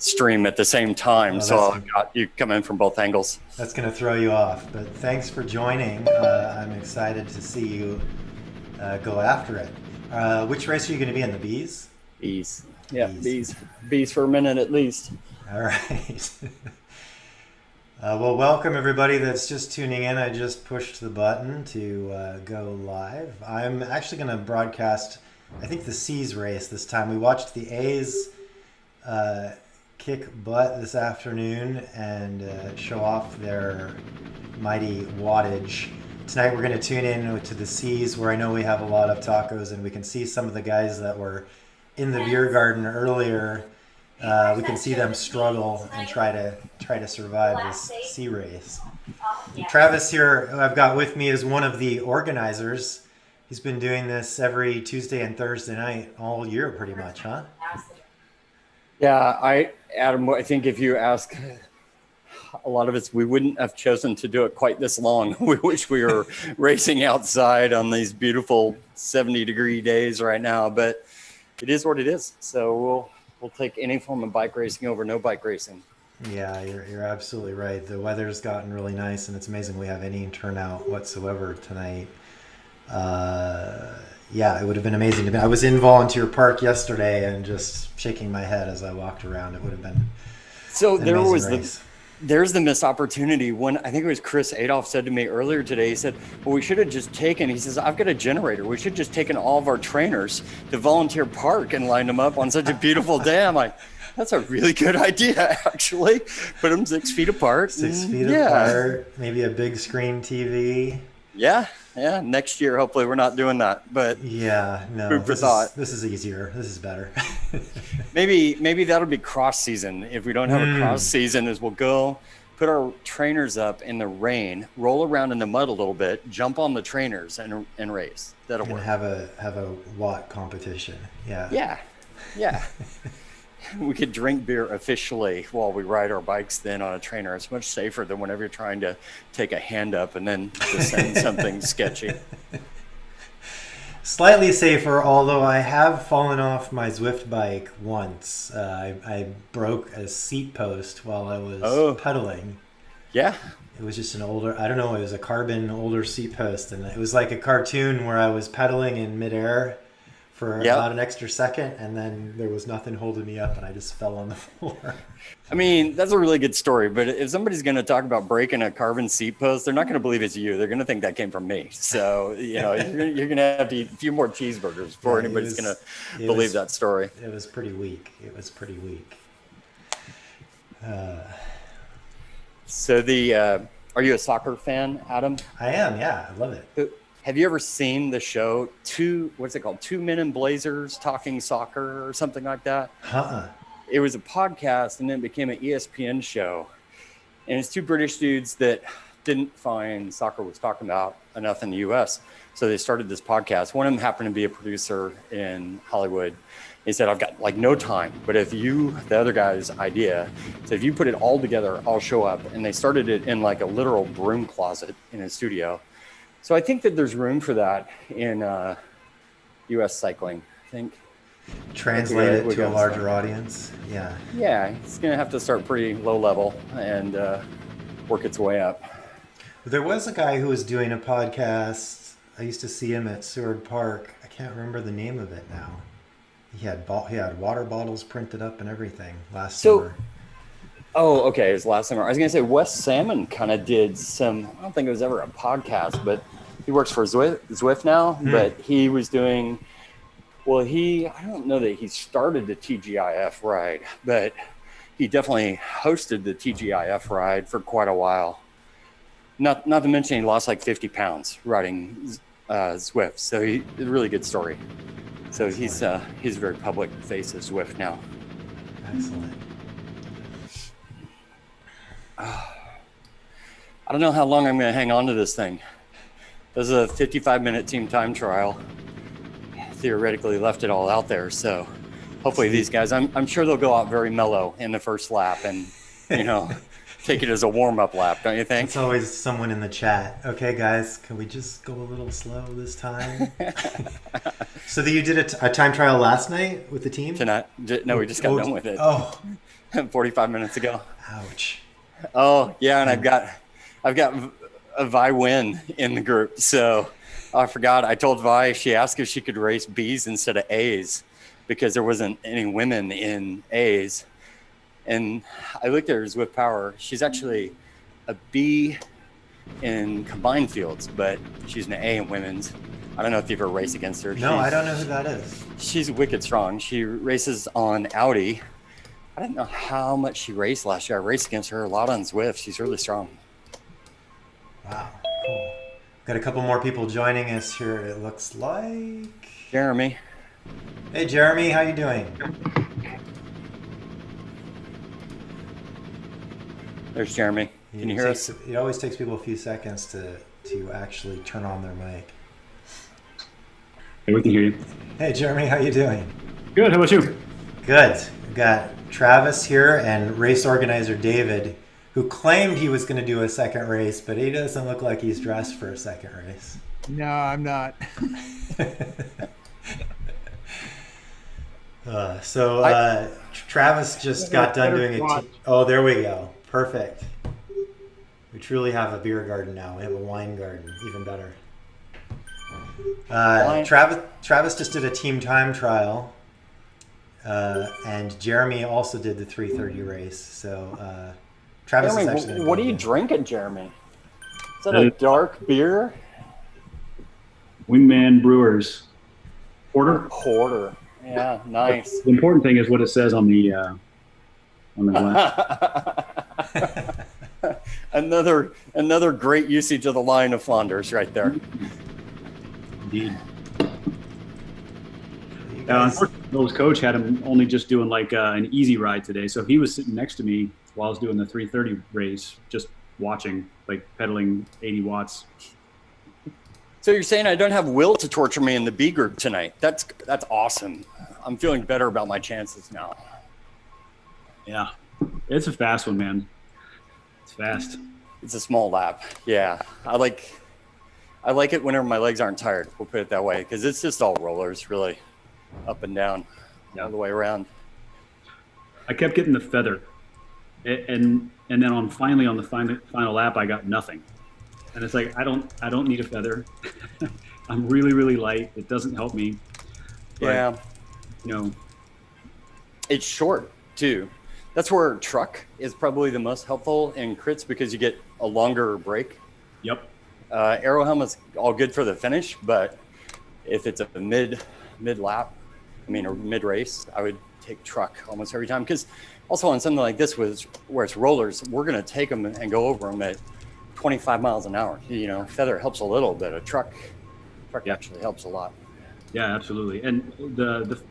stream at the same time, Oh, so I've got you come in from both angles. that's going to throw you off. But thanks for joining. I'm excited to see you go after it. Which race are you going to be in? The bees? Bees. Yeah, bees for a minute at least. All right. Well, welcome everybody that's just tuning in. I just pushed the button to go live. I'm actually going to broadcast, I think, the C's race this time. We watched the A's kick butt this afternoon and show off their mighty wattage. Tonight we're going to tune in to the C's, where I know we have a lot of tacos, and we can see some of the guys that were in the beer garden earlier. We can see them struggle and try to survive this C race. Travis here, who I've got with me, is one of the organizers. He's been doing this every Tuesday and Thursday night all year, pretty much, huh? Yeah, Adam, I think if you ask a lot of us, we wouldn't have chosen to do it quite this long. We wish we were racing outside on these beautiful 70-degree days right now, but it is what it is. So we'll take any form of bike racing over no bike racing. Yeah, you're absolutely right. The weather's gotten really nice, and it's amazing we have any turnout whatsoever tonight. Yeah, it would have been amazing to be. I was in Volunteer Park yesterday and just shaking my head as I walked around. It would have been so an there amazing was race. There's the missed opportunity. When I think it was Chris Adolph said to me earlier today, he said, well, we should have just taken, he says, I've got a generator. We should have just taken all of our trainers to Volunteer Park and lined them up on such a beautiful day. I'm like, that's a really good idea, actually. Put them 6 feet apart. 6 feet apart, maybe a big screen TV. Yeah. Next year, hopefully we're not doing that. But yeah, no, food for thought. This is easier. This is better. Maybe that'll be cross season. If we don't have a cross season, is we'll go put our trainers up in the rain, roll around in the mud a little bit, jump on the trainers and race. That'll work. Have a watt competition. Yeah. Yeah. We could drink beer officially while we ride our bikes then on a trainer. It's much safer than whenever you're trying to take a hand up and then descend something sketchy. Slightly safer, although I have fallen off my Zwift bike once. I broke a seat post while I was pedaling. Yeah. It was just an older, I don't know, it was a carbon older seat post. And it was like a cartoon where I was pedaling in midair for about an extra second, and then there was nothing holding me up, and I just fell on the floor. I mean, that's a really good story, but if somebody's going to talk about breaking a carbon seat post, they're not going to believe it's you. They're going to think that came from me. So, you're going to have to eat a few more cheeseburgers before anybody's going to believe that story. It was pretty weak. So are you a soccer fan, Adam? I am, yeah. I love it. Have you ever seen the show, what's it called? 2 Men in Blazers Talking Soccer or something like that? It was a podcast, and then it became an ESPN show. And it's 2 British dudes that didn't find soccer was talking about enough in the U.S. So they started this podcast. One of them happened to be a producer in Hollywood. He said, I've got like no time, but the other guy's idea, so if you put it all together, I'll show up. And they started it in like a literal broom closet in his studio. So I think that there's room for that in U.S. cycling. I think translate it to a larger audience. Yeah, it's going to have to start pretty low level and work its way up. There was a guy who was doing a podcast. I used to see him at Seward Park. I can't remember the name of it now. He had water bottles printed up and everything last summer. Oh, okay. It was last summer. I was going to say Wes Salmon kind of did some, I don't think it was ever a podcast, but he works for Zwift now, but he was doing, I don't know that he started the TGIF ride, but he definitely hosted the TGIF ride for quite a while. Not to mention he lost like 50 pounds riding Zwift. So a really good story. So he's a very public face of Zwift now. Excellent. I don't know how long I'm going to hang on to this thing. This is a 55-minute team time trial. Theoretically left it all out there. So hopefully these guys, I'm sure they'll go out very mellow in the first lap and, take it as a warm-up lap, don't you think? It's always someone in the chat. Okay, guys, can we just go a little slow this time? So you did a time trial last night with the team? Tonight? No, we just got done with it. Oh, 45 minutes ago. ouch. Oh yeah, and I've got a Vi win in the group. So I forgot. I told Vi, she asked if she could race B's instead of A's because there wasn't any women in A's. And I looked at her as with power. She's actually a B in combined fields, but she's an A in women's. I don't know if you've ever raced against her. No, I don't know who that is. She's wicked strong. She races on Audi. I didn't know how much she raced last year. I raced against her a lot on Zwift. She's really strong. Wow, cool. Got a couple more people joining us here, it looks like. Jeremy. Hey, Jeremy, how you doing? There's Jeremy. Can you hear us? It always takes people a few seconds to actually turn on their mic. Hey, we can hear you. Hey, Jeremy, how you doing? Good. How about you? Good. We've got Travis here and race organizer David, who claimed he was going to do a second race, but he doesn't look like he's dressed for a second race. No, I'm not. Travis just got done doing oh, there we go. Perfect. We truly have a beer garden now. We have a wine garden. Even better. Travis just did a team time trial. And Jeremy also did the 3:30 race. So Travis Jeremy, is actually. what are you drinking, Jeremy? Is that a dark beer? Wingman Brewers. Porter. Yeah, nice. The important thing is what it says on the glass. Another great usage of the line of Flanders right there. Indeed. Unfortunately, Bill's coach had him only just doing like an easy ride today. So he was sitting next to me while I was doing the 3:30 race, just watching, like pedaling 80 watts. So you're saying I don't have Will to torture me in the B group tonight? That's awesome. I'm feeling better about my chances now. Yeah, it's a fast one, man. It's fast. It's a small lap. Yeah, I like it whenever my legs aren't tired. We'll put it that way, because it's just all rollers, really, up and down, all the way around. I kept getting the feather, and then finally on the final lap, I got nothing. And it's like I don't need a feather. I'm really, really light. It doesn't help me. But, yeah. It's short too. That's where truck is probably the most helpful in crits because you get a longer break. Yep. Arrow helmet's all good for the finish, but if it's a mid lap, or mid race, I would take truck almost every time. Because also on something like this where it's rollers, we're gonna take them and go over them at 25 miles an hour. Feather helps a little bit. A truck actually helps a lot. Yeah, absolutely. And the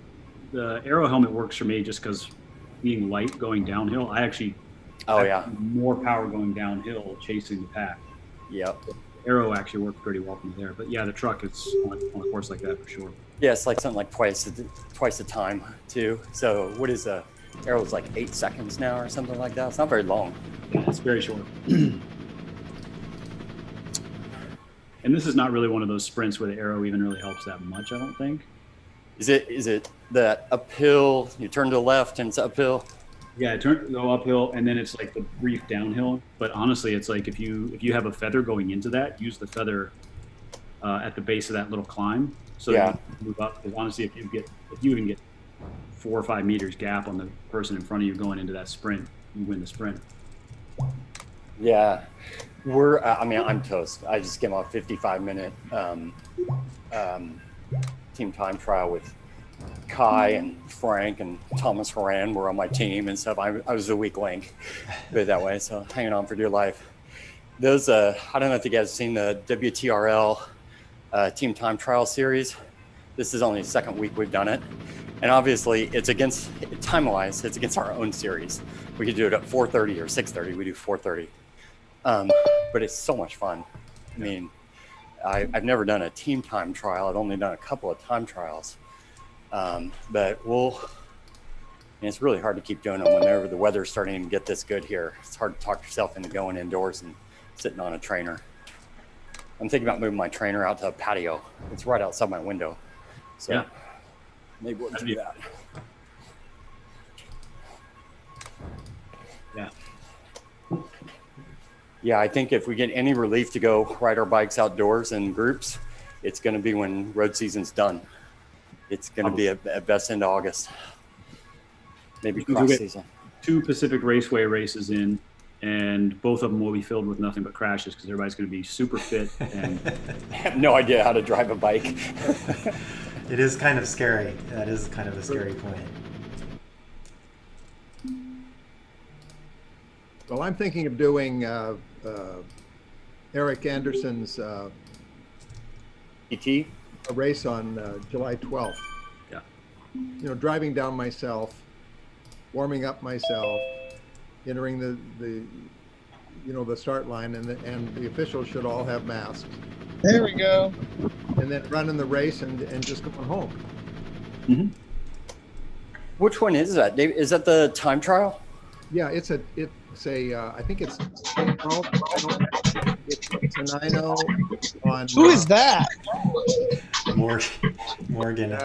Arrow helmet works for me just because being light going downhill, I actually have more power going downhill chasing the pack. Yep. Arrow actually worked pretty well from there. But yeah, the truck is on a course like that for sure. Yeah, it's like something like twice the time too. So what is Arrow's like 8 seconds now or something like that? It's not very long. Yeah, it's very short. And this is not really one of those sprints where the Arrow even really helps that much, I don't think. Is it that uphill, you turn to the left and it's uphill? Yeah, go uphill and then it's like the brief downhill. But honestly, it's like if you have a feather going into that, use the feather at the base of that little climb. So that you move up. Because honestly, if you even get 4 or 5 meters gap on the person in front of you going into that sprint, you win the sprint. Yeah. I'm toast. I just came off 55-minute team time trial with Kai and Frank and Thomas Horan were on my team and stuff. I was the weak link, put it that way. So hanging on for dear life. Those, I don't know if you guys have seen the WTRL team time trial series. This is only the second week we've done it. And obviously it's against, time-wise, it's against our own series. We could do it at 4:30 or 6:30. We do 4:30. But it's so much fun. I've never done a team time trial. I've only done a couple of time trials. But we'll, And it's really hard to keep doing them whenever the weather's starting to get this good here. It's hard to talk yourself into going indoors and sitting on a trainer. I'm thinking about moving my trainer out to a patio. It's right outside my window. So Yeah. maybe we'll do that. Yeah. Yeah, I think if we get any relief to go ride our bikes outdoors in groups, it's going to be when road season's done. It's going to be at best into August. Maybe cross season. 2 Pacific Raceway races in, and both of them will be filled with nothing but crashes because everybody's going to be super fit and I have no idea how to drive a bike. It is kind of scary. That is kind of a scary point. Well, I'm thinking of doing Eric Anderson's ET? a race on July 12th. yeah. You know, driving down myself, warming up myself, entering the start line, and the officials should all have masks. There we go. And then running the race and just going home. Mm-hmm. Which one is that, Dave? Is that the time trial? Yeah, it's a I think it's it's a 9-0 on. Who is that? Morgan.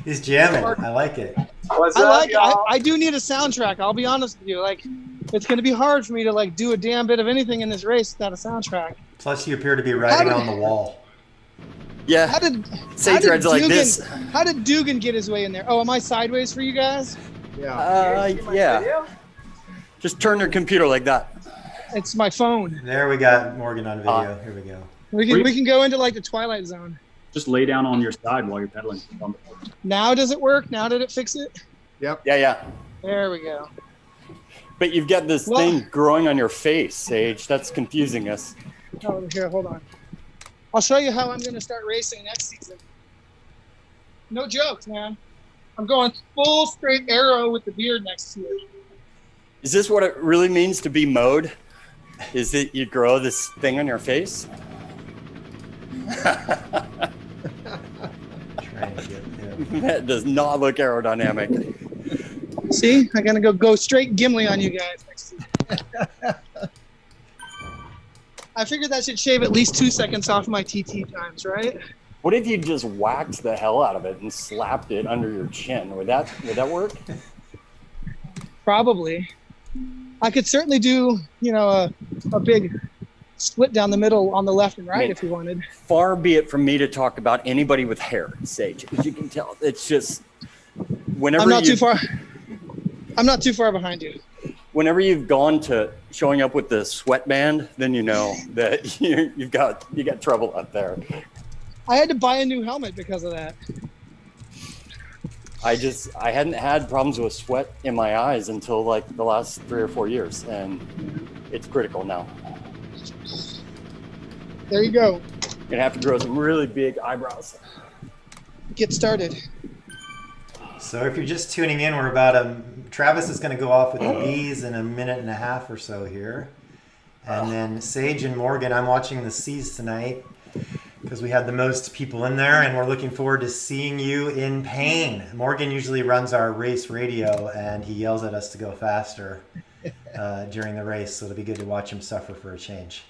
He's jamming. I like it. I do need a soundtrack. I'll be honest with you. Like, it's going to be hard for me to like do a damn bit of anything in this race without a soundtrack. Plus, you appear to be riding on the wall. Yeah. Sage rides like this. How did Dugan get his way in there? Oh, am I sideways for you guys? Yeah. Yeah. Just turn your computer like that. It's my phone. There we got Morgan on video. Here we go. We can go into like the Twilight Zone. Just lay down on your side while you're pedaling. Now does it work? Now did it fix it? Yep. Yeah. There we go. But you've got this thing growing on your face, Sage. That's confusing us. Oh, here, hold on. I'll show you how I'm going to start racing next season. No jokes, man. I'm going full straight arrow with the beard next year. Is this what it really means to be mowed? Is that you grow this thing on your face? That does not look aerodynamic. See, I'm gonna go straight Gimli on you guys next season. I figured that should shave at least 2 seconds off my TT times, right? What if you just whacked the hell out of it and slapped it under your chin? Would that work? Probably. I could certainly do, a big split down the middle on the left and right if you wanted. Far be it from me to talk about anybody with hair, Sage. As you can tell, it's just whenever I'm not too far behind you. Whenever you've gone to showing up with the sweatband, then you know that you've got trouble up there. I had to buy a new helmet because of that. I hadn't had problems with sweat in my eyes until like the last 3 or 4 years, and it's critical now. There you go. You're gonna have to grow some really big eyebrows. Get started. So if you're just tuning in, we're Travis is going to go off with the bees in a minute and a half or so here. And then Sage and Morgan, I'm watching the C's tonight because we had the most people in there, and we're looking forward to seeing you in pain. Morgan usually runs our race radio, and he yells at us to go faster during the race, so it'll be good to watch him suffer for a change.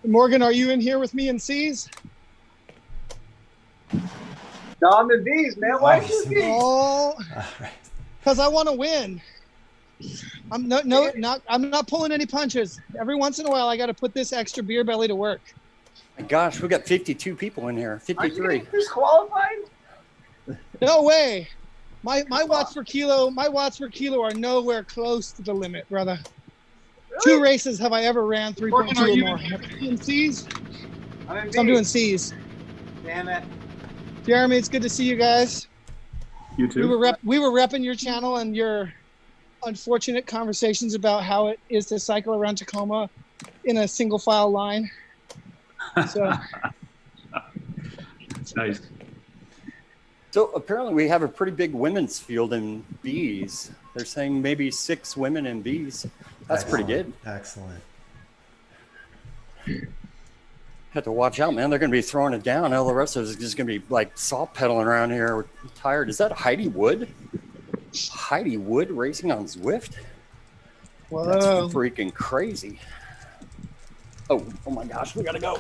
Morgan, are you in here with me in C's? No, I'm in B's, man. Why are you in B's? Oh, because I want to win. I'm not pulling any punches. Every once in a while, I got to put this extra beer belly to work. My gosh, we got 52 people in here. 53. Are you disqualified? No way. My watts per kilo are nowhere close to the limit, brother. Really? 2 races have I ever ran 3.2 or more. In C's? I'm doing C's. Damn it. Jeremy, it's good to see you guys. You too. We were repping your channel and your unfortunate conversations about how it is to cycle around Tacoma in a single file line. So it's nice. So apparently we have a pretty big women's field in B's. They're saying maybe 6 women in B's. That's pretty good. Excellent. Have to watch out, man. They're going to be throwing it down. All the rest of us is just going to be like soft pedaling around here. We're tired. Is that Heidi Wood? Heidi Wood racing on Zwift? Whoa. That's freaking crazy. Oh my gosh, we got to go.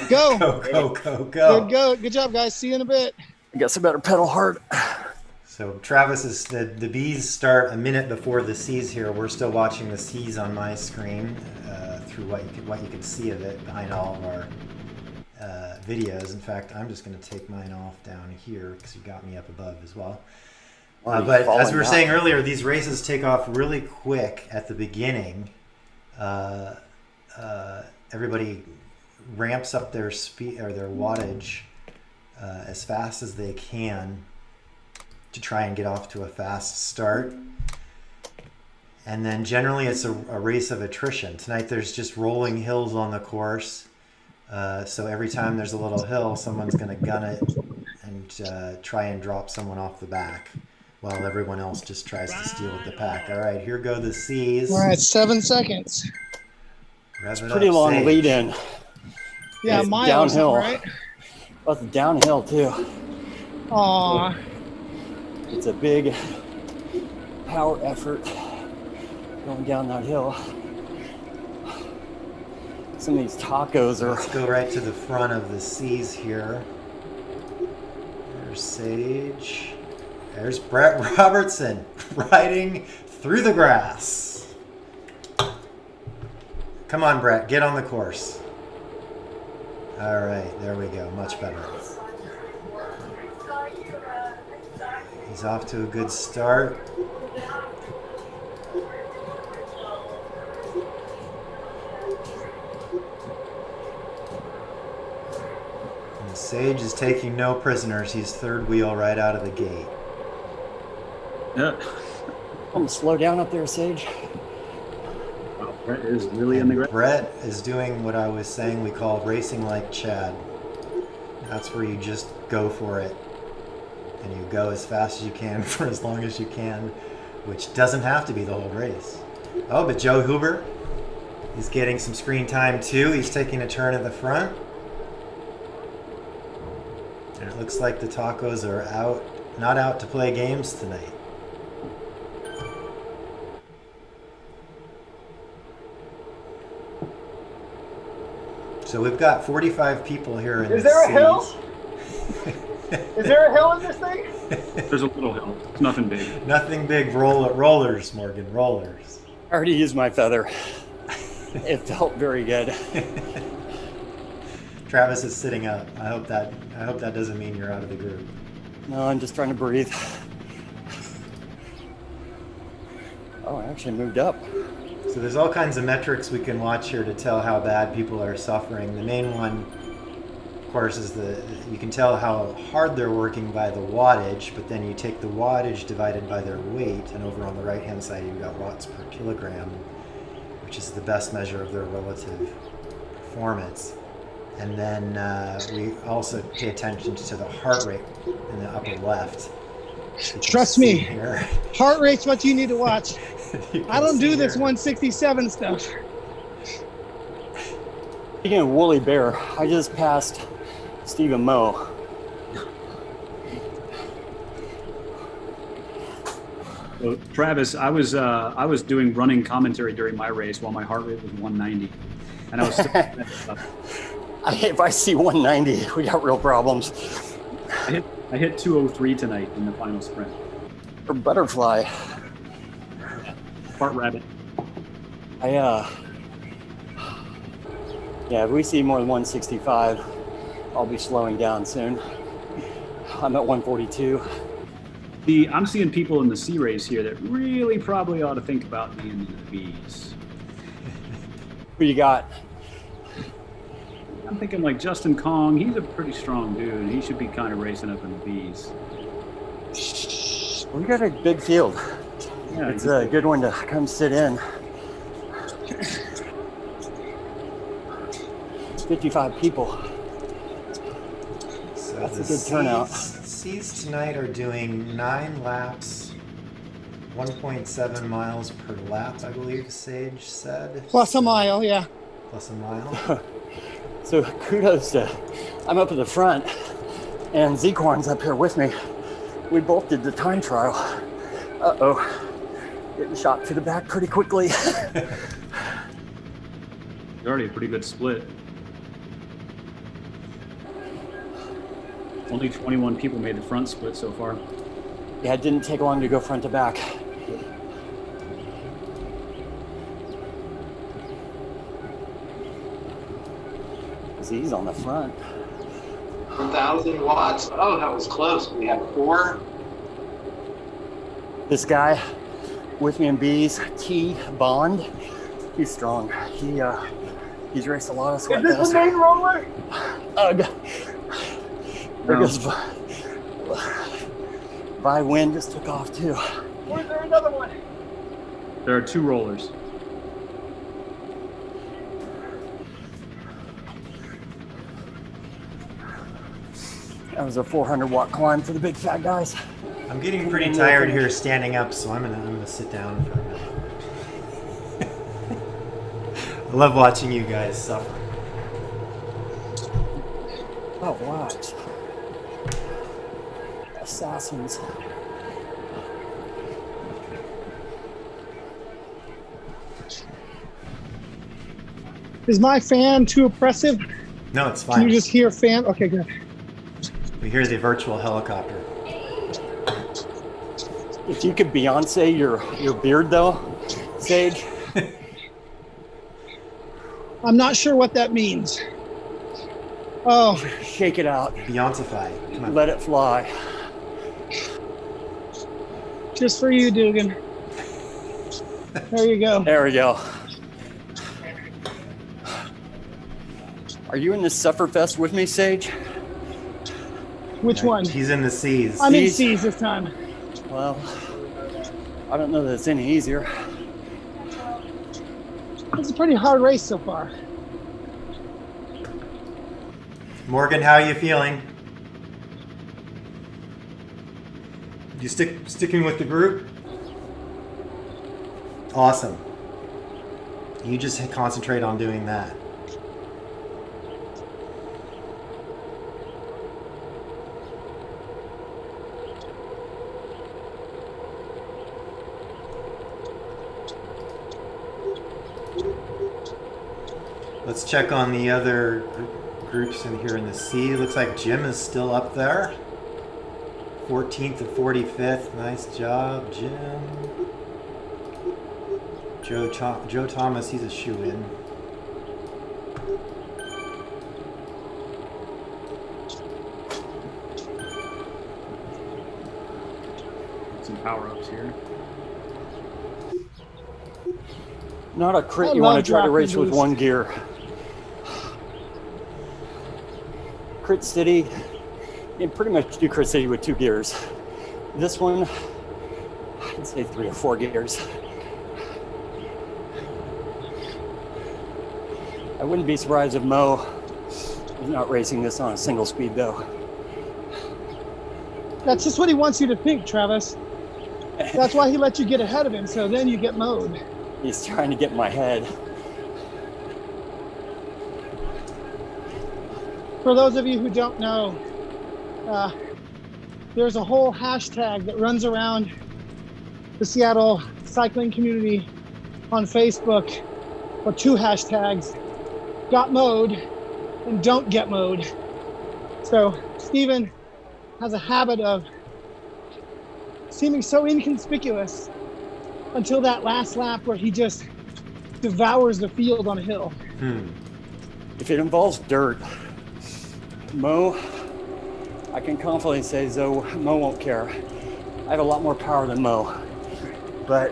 Go. Go. Good job, guys. See you in a bit. I guess I better pedal hard. So Travis is the B's start a minute before the C's here. We're still watching the C's on my screen through what you could see of it behind all of our videos. In fact, I'm just going to take mine off down here because you got me up above as well. But as we were saying earlier, these races take off really quick at the beginning. Everybody ramps up their speed or their wattage as fast as they can to try and get off to a fast start. And then generally it's a race of attrition. Tonight there's just rolling hills on the course. So every time there's a little hill, someone's going to gun it and try and drop someone off the back while everyone else just tries to steal with the pack. All right, here go the C's. All right, 7 seconds. It's a pretty long lead in. Yeah, it's miles, downhill. right? Well, it's downhill too. Aw. It's a big power effort going down that hill. Some of these tacos are... Let's go right to the front of the C's here. There's Sage. There's Brett Robertson riding through the grass. Come on, Brett, get on the course. All right, there we go, much better. He's off to a good start. And Sage is taking no prisoners. He's third wheel right out of the gate. Yeah. I'm going to slow down up there, Sage. Wow, Brett is really in the ground. Brett is doing what I was saying we call racing like Chad. That's where you just go for it. And you go as fast as you can for as long as you can, which doesn't have to be the whole race. Oh, but Joe Huber, he's getting some screen time too. He's taking a turn at the front. And it looks like the tacos are out, not out to play games tonight. So we've got 45 people here in the Is there a seats. hill? Is there a hill in this thing? There's a little hill. It's nothing big. Nothing big. Rollers, Morgan. Rollers. I already used my feather. It felt very good. Travis is sitting up. I hope that doesn't mean you're out of the group. No, I'm just trying to breathe. Oh, I actually moved up. So there's all kinds of metrics we can watch here to tell how bad people are suffering. The main one, of course, is you can tell how hard they're working by the wattage, but then you take the wattage divided by their weight, and over on the right-hand side you've got watts per kilogram, which is the best measure of their relative performance. And then we also pay attention to the heart rate in the upper left. Trust me, Here. heart rate's what you need to watch. I don't do this here. 167 stuff. Speaking of Woolly Bear, I just passed Stephen Moe. So, Travis, I was doing running commentary during my race while my heart rate was 190, and I was still If I see 190, we got real problems. I hit 203 tonight in the final sprint. Or butterfly. Fart rabbit. Yeah, if we see more than 165, I'll be slowing down soon. I'm at 142. I'm seeing people in the C race here that really probably ought to think about being in the B's. Who you got? I'm thinking like Justin Kong. He's a pretty strong dude. He should be kind of racing up in the B's. We got a big field. Yeah, It's a good one to come sit in. 55 people. So That's the a good turnout. C's tonight are doing 9 laps, 1.7 miles per lap, I believe Sage said. Plus a mile, yeah. Plus a mile. So kudos to, I'm up at the front and Zequan's up here with me. We both did the time trial. Uh-oh, getting shot to the back pretty quickly. It's already a pretty good split. Only 21 people made the front split so far. Yeah, it didn't take long to go front to back. He's on the front. 1,000 watts. Oh, that was close. We had 4. This guy with me in B's, T Bond, he's strong. He's raced a lot of sweat. Is this the main roller? Ugh. There No. goes Vi Wind just took off too. Or is there another one? There are 2 rollers. That was a 400-watt climb for the big fat guys. I'm getting pretty tired here standing up, so I'm gonna sit down for a minute. I love watching you guys suffer. Oh, what? Assassins. Is my fan too oppressive? No, it's Can fine. you just hear fan? Okay, good. We hear the virtual helicopter. If you could Beyonce your beard though, Sage. I'm not sure what that means. Oh, Shake it out. Beyonceify. Come on. Let it fly. just for you, Dugan. There you go. There we go. Are you in this Sufferfest with me, Sage? Which one? He's in the seas. I'm in Seas? C's this time. Well, I don't know that it's any easier. It's a pretty hard race so far. Morgan, how are you feeling? You sticking with the group? Awesome. You just concentrate on doing that. Let's check on the other groups in here in the C. Looks like Jim is still up there. 14th to 45th. Nice job, Jim. Joe Thomas, he's a shoe-in. Some power-ups here. Not a crit I you want love to try to drop race and with boost. one gear. Crit City, you can pretty much do Crit City with 2 gears. This one, I'd say 3 or 4 gears. I wouldn't be surprised if Mo is not racing this on a single speed though. That's just what he wants you to think, Travis. That's why he let you get ahead of him, so then you get mowed. He's trying to get in my head. For those of you who don't know, there's a whole hashtag that runs around the Seattle cycling community on Facebook, or 2 hashtags, got mowed and don't get mowed. So Steven has a habit of seeming so inconspicuous until that last lap where he just devours the field on a hill. If it involves dirt, Mo, I can confidently say though Mo won't care. I have a lot more power than Mo, but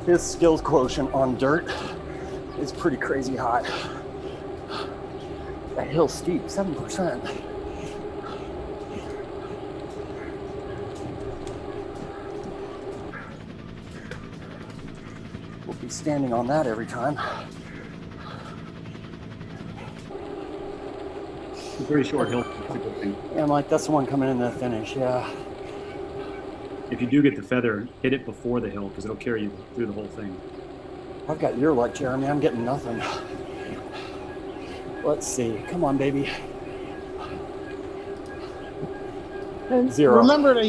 his skills quotient on dirt is pretty crazy high. That hill's steep, 7%. We'll be standing on that every time. It's a very short hill. That's a good thing. Yeah, I'm like, that's the one coming in the finish, yeah. If you do get the feather, hit it before the hill because it'll carry you through the whole thing. I've got your luck, Jeremy. I'm getting nothing. Let's see. Come on, baby. And 0. remember to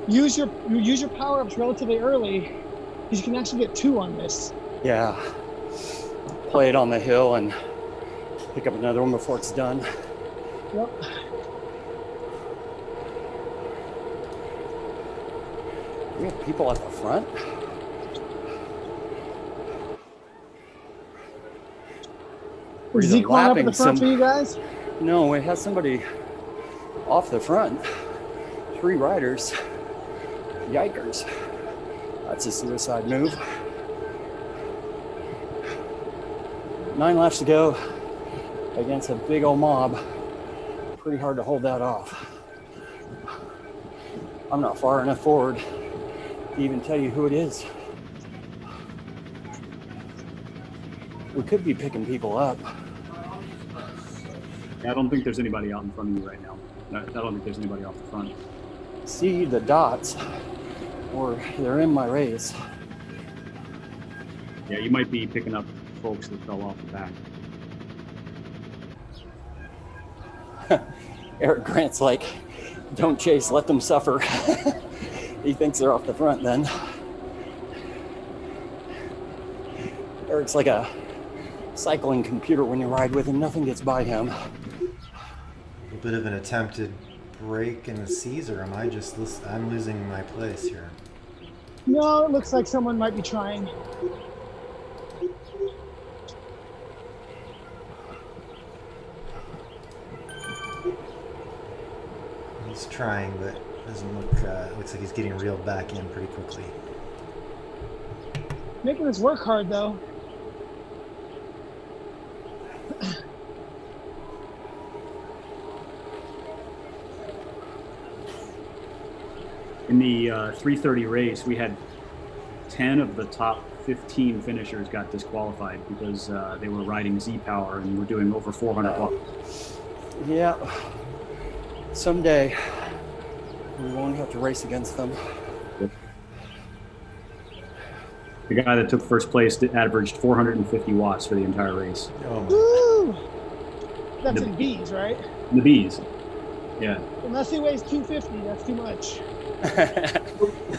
use your power-ups relatively early, because you can actually get 2 on this. Yeah. Play it on the hill and pick up another one before it's done. Yep. We have people at the front. Is Zeke going up at the front for you guys? No, we have somebody off the front. 3 riders. Yikers. That's a suicide move. 9 laps to go against a big old mob. Pretty hard to hold that off. I'm not far enough forward to even tell you who it is. We could be picking people up. I don't think there's anybody out in front of you right now. I don't think there's anybody off the front. See the dots, or they're in my race. Yeah, you might be picking up folks that fell off the back. Eric Grant's like, don't chase, let them suffer. He thinks they're off the front then. Eric's like a cycling computer when you ride with him. Nothing gets by him. A little bit of an attempted break in the seas, or am I just I'm losing my place here? No, it looks like someone might be trying. He's trying, but doesn't look. Looks like he's getting reeled back in pretty quickly. Making us work hard though. In the 3:30 race, we had 10 of the top 15 finishers got disqualified because they were riding Z-Power and were doing over 400 watts. Yeah. Someday we won't have to race against them. The guy that took first place averaged 450 watts for the entire race. Oh my. Woo! That's in Bs, right? In the Bs. Yeah. Unless he weighs 250, that's too much.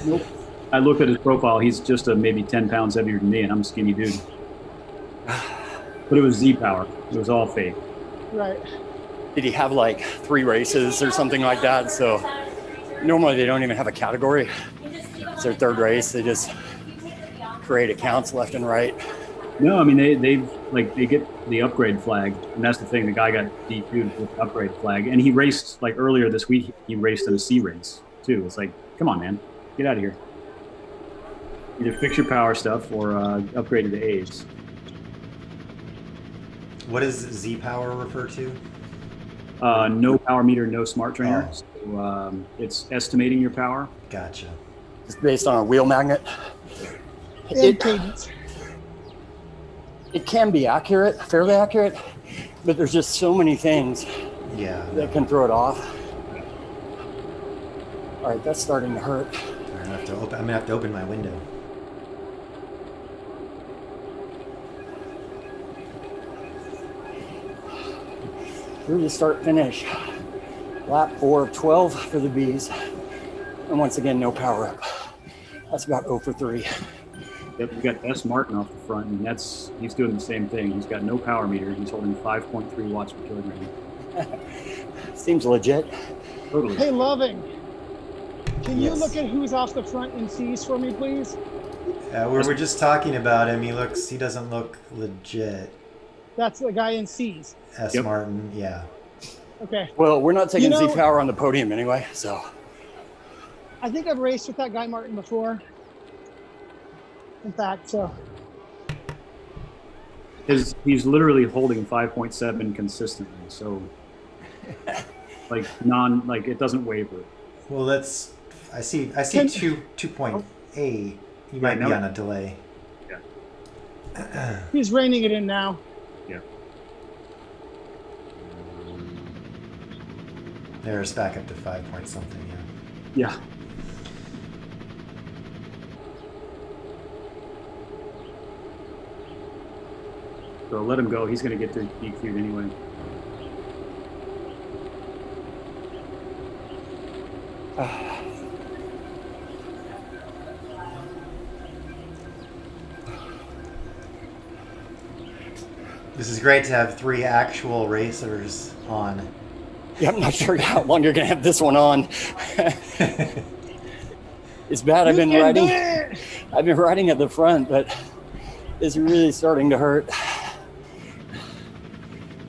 Nope. I looked at his profile. He's just maybe 10 pounds heavier than me, and I'm a skinny dude. But it was Z-Power. It was all fake. Right. Did he have like 3 races or something like that? So normally they don't even have a category. It's their 3rd race. They just create accounts left and right. No, I mean they get the upgrade flag, and that's the thing. The guy got DQ'd with the upgrade flag, and he raced like earlier this week. He raced in a C race too. It's like, come on, man, get out of here. Either fix your power stuff or upgrade to the A's. What does Z-Power refer to? No power meter, no smart trainer. So, it's estimating your power. Gotcha. It's based on a wheel magnet. And cadence. It can be accurate, fairly accurate, but there's just so many things that can throw it off. All right, that's starting to hurt. I'm gonna have to open my window. Through the start finish. Lap 4 of 12 for the Bs. And once again, no power up. That's about 0 for 3. Yep, we got S. Martin off the front, and he's doing the same thing. He's got no power meter. He's holding 5.3 watts per kilogram. Seems legit. Totally. Hey, Loving. Can you look at who's off the front in C's for me, please? We're just talking about him. He doesn't look legit. That's the guy in C's. S. Martin, yeah. Okay. Well, we're not taking Z-Power on the podium anyway, so. I think I've raced with that guy Martin before. In fact, so. He's literally holding 5.7 consistently, so it doesn't waver. Well, I see 2.8. You might be on a delay. Yeah. He's reining it in now. Yeah. There's back up to 5 point something, Yeah. So let him go. He's going to get DQ'd anyway. This is great to have 3 actual racers on. Yeah, I'm not sure how long you're gonna have this one on. It's bad. I've been riding at the front, but it's really starting to hurt.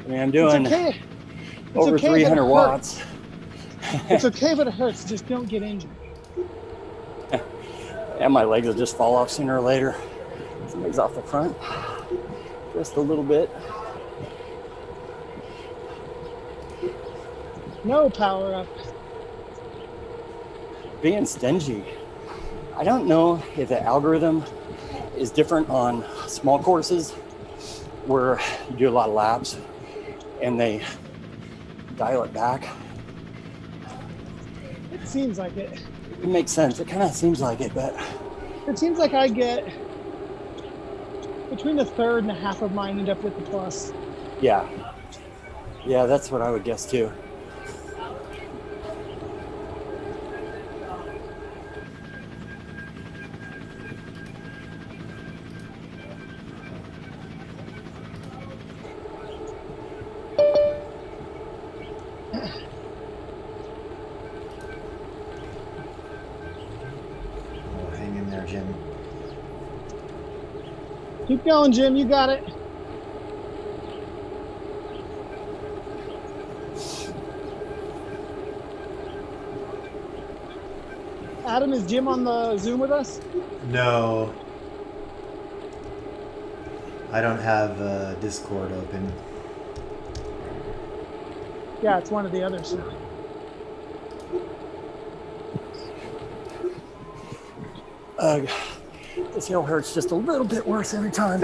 I mean, I'm doing over 300 watts. It's okay if it hurts. Just don't get injured. And my legs will just fall off sooner or later. Some legs off the front, just a little bit. No power up. Being stingy. I don't know if the algorithm is different on small courses where you do a lot of laps and they dial it back. It seems like it. It makes sense. It kind of seems like it, but it seems like I get between the third and a half of mine end up with the plus. Yeah, that's what I would guess too. Jim. Keep going, Jim. You got it. Adam, is Jim on the Zoom with us? No. I don't have Discord open. Yeah, it's one of the others. This hill hurts just a little bit worse every time.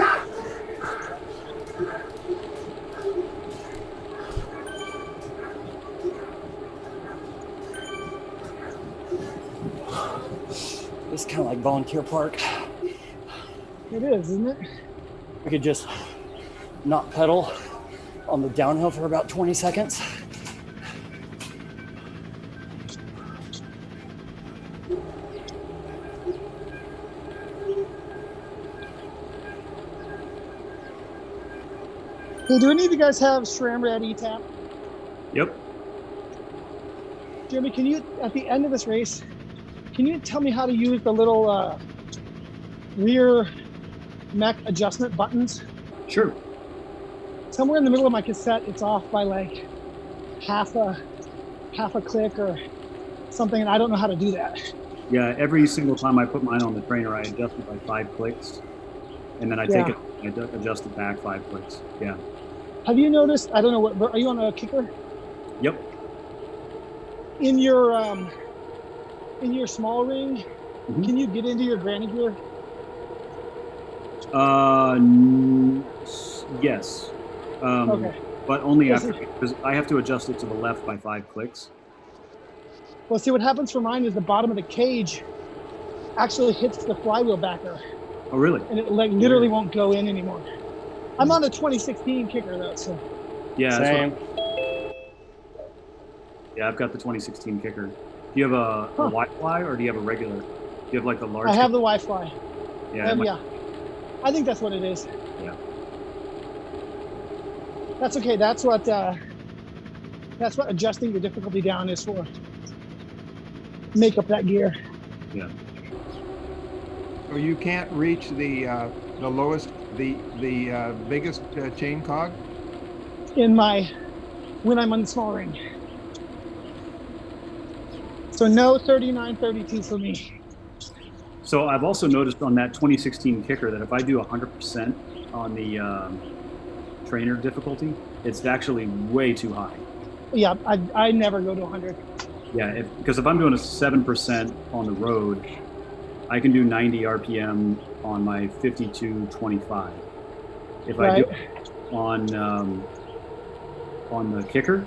It's kind of like volunteer park. It is, isn't it? We could just not pedal on the downhill for about 20 seconds. Hey, do any of you guys have SRAM Red ETAP? Yep. Jeremy, can you, at the end of this race, can you tell me how to use the little rear mech adjustment buttons? Sure. Somewhere in the middle of my cassette, it's off by like half a click or something, and I don't know how to do that. Yeah, every single time I put mine on the trainer, I adjust it by 5 clicks, and then I take it, I adjust it back 5 clicks. Yeah. Have you noticed? I don't know what. Are you on a kicker? Yep. In your small ring, can you get into your granny gear? Yes. Okay. But only after, because I have to adjust it to the left by 5 clicks. Well, see, what happens for mine is the bottom of the cage actually hits the flywheel backer. Oh, really? And it like literally won't go in anymore. I'm on a 2016 kicker though, so. Yeah. Same. Yeah, I've got the 2016 kicker. Do you have a Wi-Fi or do you have a regular? Do you have like the large? I have the Wi-Fi. Yeah. Yeah. I think that's what it is. Yeah. That's okay. That's what adjusting the difficulty down is for. Make up that gear. Yeah. So you can't reach the lowest, the biggest chain cog? When I'm on the small ring. So no 3932 for me. So I've also noticed on that 2016 kicker that if I do 100% on the trainer difficulty, it's actually way too high. Yeah, I never go to 100. Yeah, because if I'm doing a 7% on the road, I can do 90 RPM on my 5225. If I do on the kicker,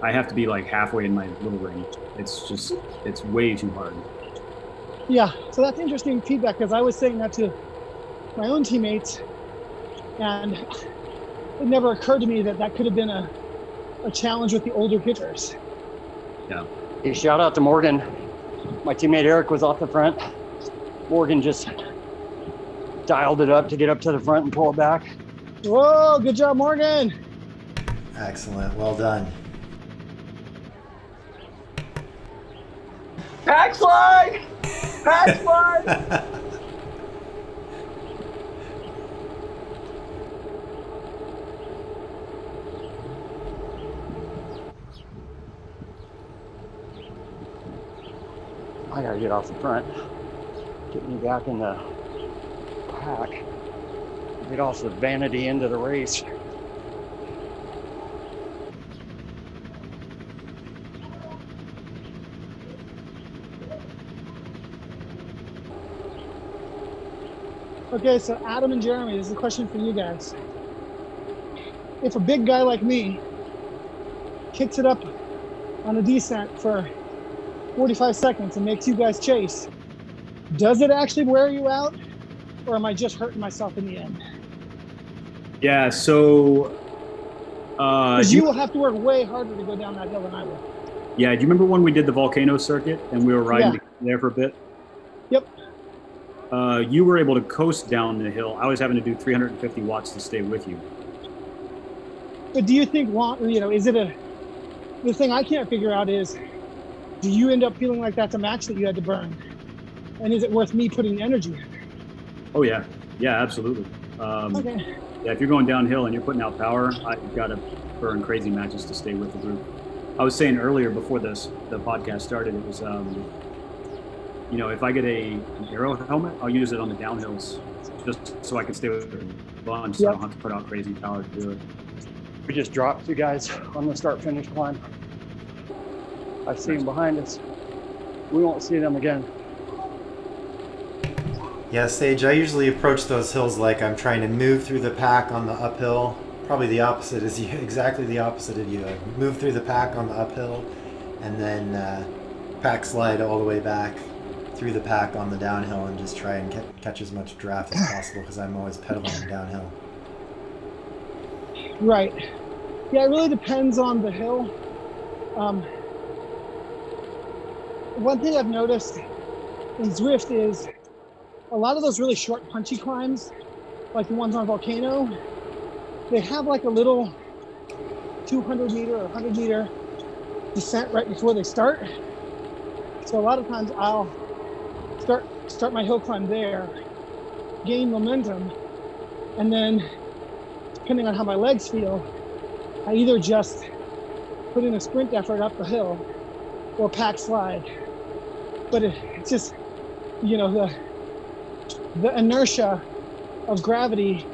I have to be like halfway in my little ring. It's way too hard. Yeah, so that's interesting feedback because I was saying that to my own teammates, and it never occurred to me that that could have been a challenge with the older pitchers. Yeah. Hey, shout out to Morgan. My teammate Eric was off the front. Morgan just dialed it up to get up to the front and pull it back. Whoa, good job, Morgan. Excellent. Well done. Pack slide! Pack slide! I gotta get off the front. Get me back in the pack. Get off the vanity end of the race. Okay, so Adam and Jeremy, this is a question for you guys. If a big guy like me kicks it up on a descent for 45 seconds and makes you guys chase, does it actually wear you out, or am I just hurting myself in the end? Yeah, so Because you will have to work way harder to go down that hill than I will. yeah, do you remember when we did the volcano circuit and we were riding Yeah. there for a bit? Yep. You were able to coast down the hill. I was having to do 350 watts to stay with you. But do you think, is it the thing I can't figure out is, do you end up feeling like that's a match that you had to burn? And is it worth me putting the energy in? Oh yeah, yeah, absolutely. Okay. Yeah, if you're going downhill and you're putting out power, I've got to burn crazy matches to stay with the group. I was saying earlier before the podcast started, it was, if I get an aero helmet, I'll use it on the downhills just so I can stay with the bunch, so I don't have to put out crazy power to do it. We just dropped two guys on the start-finish climb. I see them behind us. We won't see them again. Yeah, Sage, I usually approach those hills like I'm trying to move through the pack on the uphill. Probably the opposite is you, exactly the opposite of you. I move through the pack on the uphill and then pack slide all the way back through the pack on the downhill and just try and catch as much draft as possible because I'm always pedaling downhill. Right. Yeah, it really depends on the hill. One thing I've noticed in Zwift is a lot of those really short, punchy climbs, like the ones on Volcano, they have like a little 200 meter or 100 meter descent right before they start. So a lot of times I'll start my hill climb there, gain momentum, and then depending on how my legs feel, I either just put in a sprint effort up the hill or pack slide. But it's just, the inertia of gravity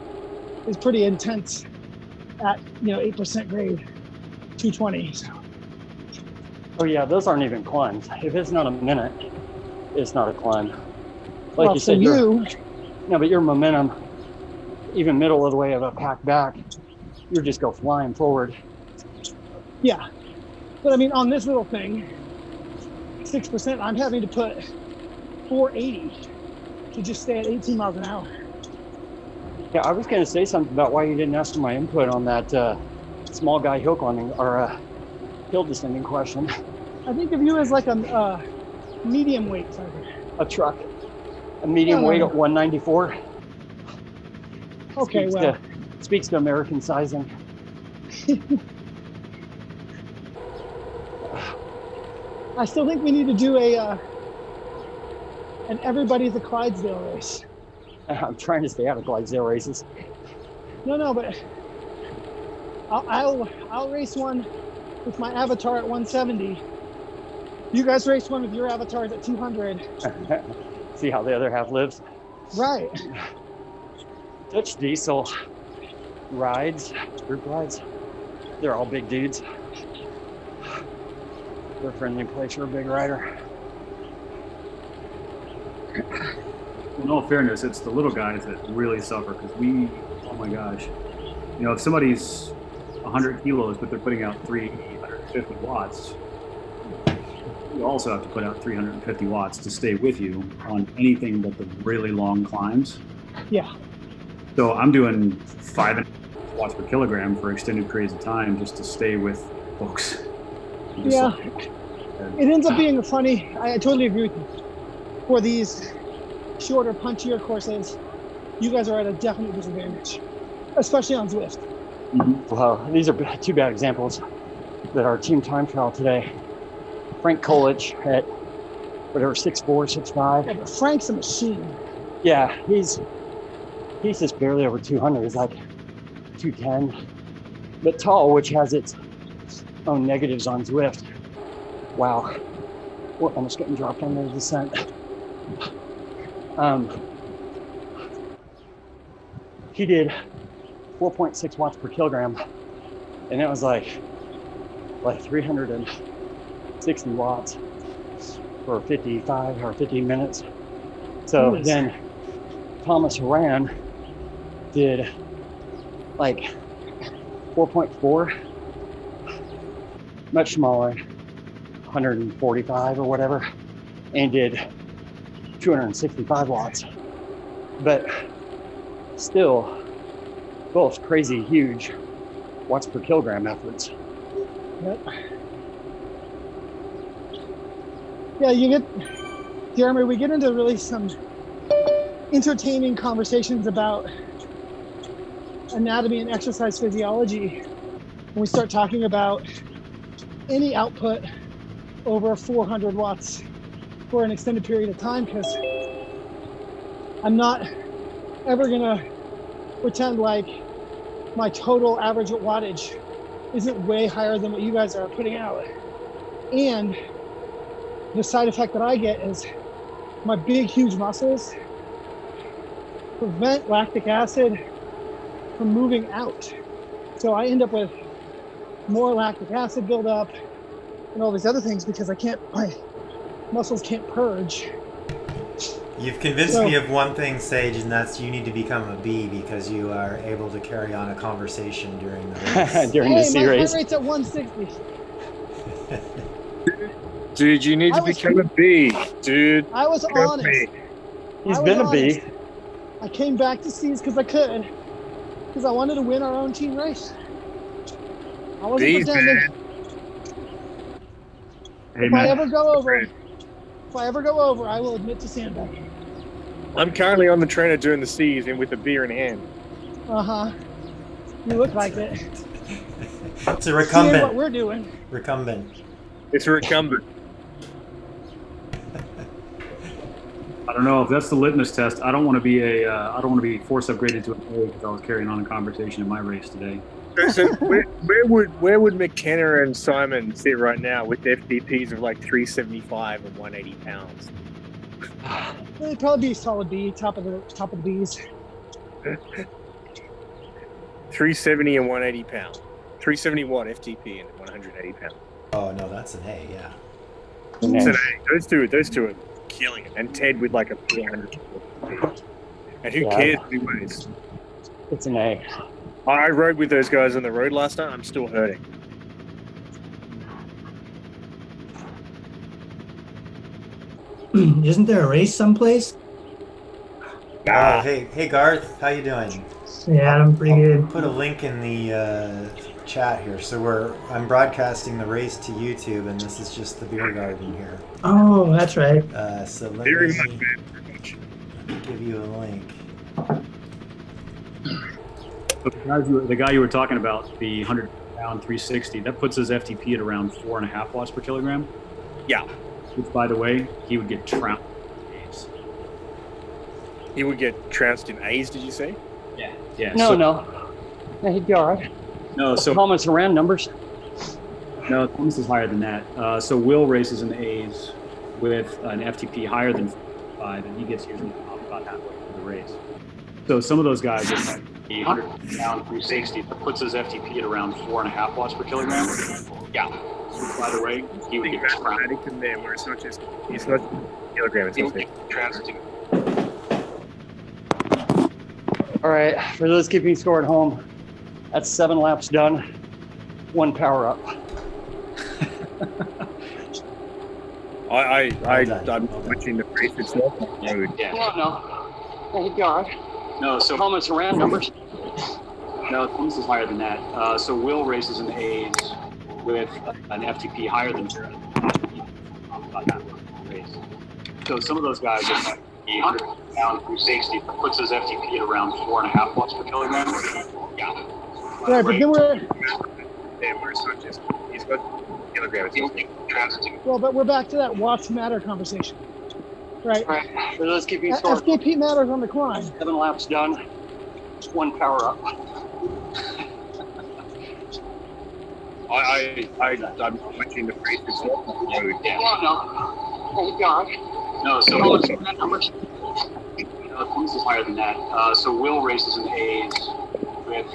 is pretty intense at 8% grade, 220. So. Oh yeah, those aren't even climbs. If it's not a minute, it's not a climb. Like Well, you said, but your momentum, even middle of the way of a pack back, you just go flying forward. Yeah, but I mean, on this little thing, 6%, I'm having to put 480 to just stay at 18 miles an hour. Yeah, I was going to say something about why you didn't ask for my input on that small guy hill climbing or hill descending question. I think of you as like a medium weight cycle. A truck, a medium weight at 194. Okay, Speaks to American sizing. I still think we need to do an everybody's a Clydesdale race. I'm trying to stay out of Clydesdale races. No, but I'll race one with my avatar at 170. You guys race one with your avatars at 200. See how the other half lives. Right. Dutch Diesel rides, group rides. They're all big dudes. They're a friendly place for a big rider. In all fairness, it's the little guys that really suffer because oh my gosh. If somebody's 100 kilos, but they're putting out 350 watts, you also have to put out 350 watts to stay with you on anything but the really long climbs. Yeah. So I'm doing 5 watts per kilogram for extended periods of time just to stay with folks. Yeah, it ends up being funny. I totally agree with you. For these shorter, punchier courses, you guys are at a definite disadvantage, especially on Zwift. Well, these are two bad examples that our team time trial today. Frank Kolich at whatever 6'4", 6'5". Yeah, but Frank's a machine. Yeah, he's just barely over 200. He's like 210. But tall, which has its own negatives on Zwift. Wow, we're almost getting dropped on the descent. He did 4.6 watts per kilogram, and it was like 360 watts for 55 or 50 minutes. So then Thomas Horan did like 4.4, much smaller, 145 or whatever, and did 265 watts. But still, both crazy huge watts per kilogram efforts. Yep. Yeah, Jeremy, we get into really some entertaining conversations about anatomy and exercise physiology when we start talking about any output over 400 watts for an extended period of time, because I'm not ever gonna pretend like my total average wattage isn't way higher than what you guys are putting out. And the side effect that I get is my big, huge muscles prevent lactic acid from moving out. So I end up with more lactic acid buildup and all these other things because my muscles can't purge. You've convinced me of one thing, Sage, and that's you need to become a bee because you are able to carry on a conversation during the race. During the sea my race. heart rate's at 160. Dude, you need to become a bee, dude. I was honest. Me. He's been a bee. I came back to Seas because I could, because I wanted to win our own team race. I wasn't Bees, pretending. man. Hey, If man. I ever go over, I will admit to sandbagging. I'm currently on the trainer doing the C's and with a beer in hand. Uh-huh. You look like it. It's a Seeing recumbent. what we're doing. Recumbent. It's a recumbent. I don't know if that's the litmus test. I don't want to be force upgraded to an A because I was carrying on a conversation in my race today. So where would McKenna and Simon sit right now with FDPs of like 375 and 180 pounds? It'd probably be a solid B, top of the B's. 370 and 180 pounds. 370 watt FTP and 180 pounds. Oh no, that's an A, yeah. It's an A. Those two are killing it. And Ted with like a 400. And who cares who weighs? It's an A. I rode with those guys on the road last night. I'm still hurting. Isn't there a race someplace? Oh, hey Garth, how you doing? Yeah, I'm pretty good. Put a link in the chat here. So I'm broadcasting the race to YouTube, and this is just the beer garden here. Oh, that's right. So let Very me much, man. Very much. give you a link. The guy you were talking about, the 100-pound 360, that puts his FTP at around 4.5 watts per kilogram. Yeah. Which, by the way, he would get trounced. He would get trounced in A's, did you say? Yeah. Yeah. No. He'd be all right. No, so Thomas Horan numbers. No, Thomas is higher than that. So Will races in the A's with an FTP higher than 5, and he gets usually about halfway through the race. So some of those guys are the 100-pound 360 that puts his FTP at around 4.5 watts per kilogram. Yeah. So by the way, he would get mathematics in there where it's not just kilograms. It's trounced. All right, for those keeping score at home, that's 7 laps done, 1 power up. I'm watching the race itself. No. He'd be all right. No, so Thomas Horan numbers. No, Clemens is higher than that. So Will races in A's with an FTP higher than Jared. So some of those guys are 100 down through 60, puts his FTP at around 4.5 watts per kilogram. Yeah. Right, but then we're He's got kilograms. well, but we're back to that watts matter conversation, right? Right. So let's keep you score. FKP matters on the climb. 7 laps done. Just 1 power up. I'm watching the race itself. No, so how much? Clemens is higher than that. So Will races in A's with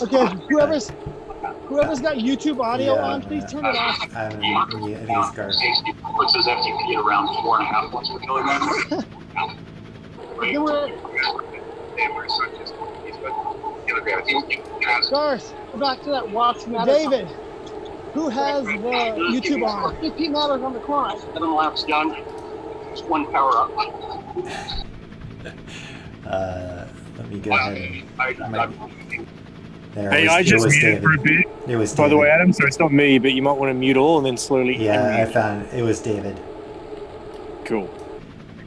Okay, whoever's got YouTube audio on, please turn it off. I haven't in his car. puts his FTP at around 4.5 watts per kilogram. Then we're Garth, we're back to that watts matter. David, who has the YouTube on? FKP matters on the climb. 7 laps done. Just 1 power up. Let me go ahead and there. Hey, I just muted for a bit. It was By the way, David. Adam, so it's not me, but you might want to mute all and then slowly. Yeah, I found it was David. Cool.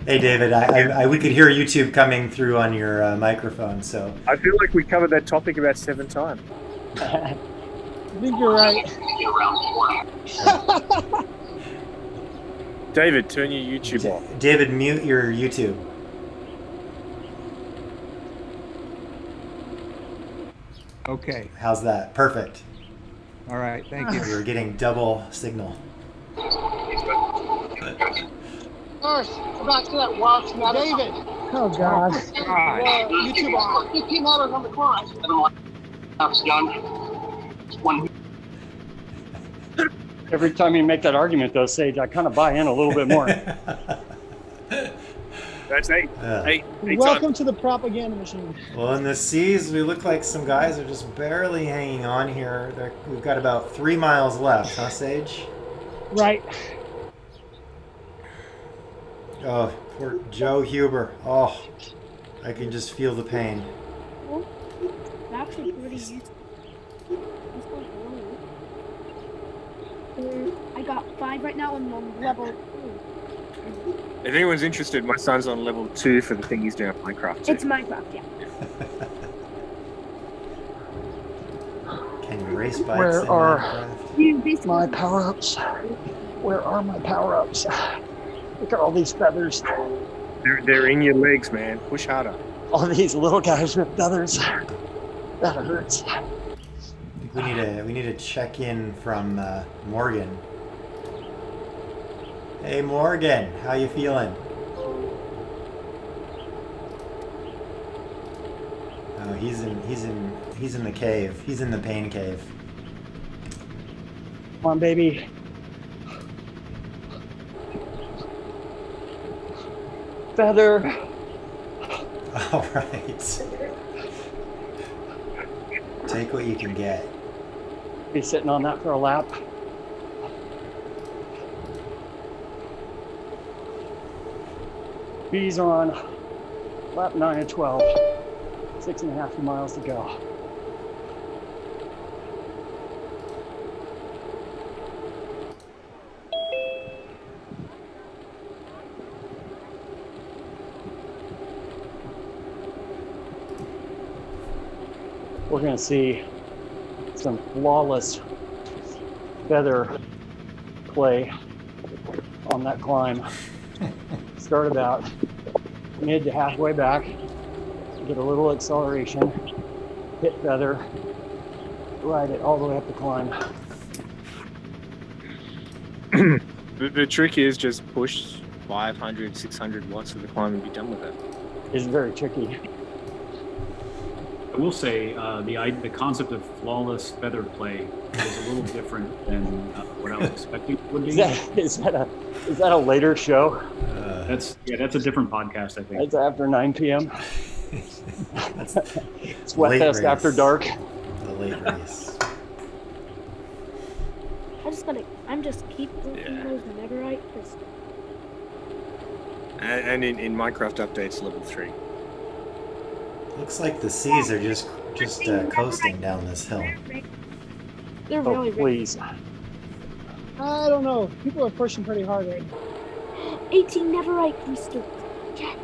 Hey, David, we could hear YouTube coming through on your microphone, so. I feel like we covered that topic about 7 times. I think you're right. David, turn your YouTube off. David, mute your YouTube. Okay. How's that? Perfect. All right. Thank you. We're getting double signal. Garth, we're back to that watts matter. David. Oh, God. YouTube on. FKP matters on the climb. 7 laps done. Just 1. Every time you make that argument, though, Sage, I kind of buy in a little bit more. That's 8. 8. Welcome to the propaganda machine. Well, in the C's, we look like some guys are just barely hanging on here. We've got about 3 miles left, huh, Sage? Right. Oh, poor Joe Huber. Oh, I can just feel the pain. Well, it's actually pretty useful. I got 5 right now and I'm on level 2. If anyone's interested, my son's on level 2 for the thing he's doing at Minecraft. It's Minecraft, yeah. Can you race bikes Where in are Minecraft? my power-ups? Where are my power-ups? Look at all these feathers. They're in your legs, man. Push harder. All these little guys with feathers. That hurts. I think we need to check in from Morgan. Hey Morgan, how you feeling? Oh, he's in the cave. He's in the pain cave. Come on, baby. Feather. All right. Take what you can get. Be sitting on that for a lap. Bees are on lap 9 and 12. 6.5 miles to go. We're going to see some flawless feather play on that climb. Start about mid to halfway back, get a little acceleration, hit feather, ride it all the way up the climb. The trick is just push 500, 600 watts of the climb and be done with it. It's very tricky. I will say the concept of flawless feather play is a little different than what I was expecting it would be. Is that a later show? That's a different podcast, I think. It's after 9 p.m. Sweatfest after dark. The late race. I'm just keep looking those netherite. And in Minecraft updates, level 3. Looks like the seas are just coasting down this hill. They're really please. I don't know. People are pushing pretty hard right now. 18 Neverite crystals. Yeah.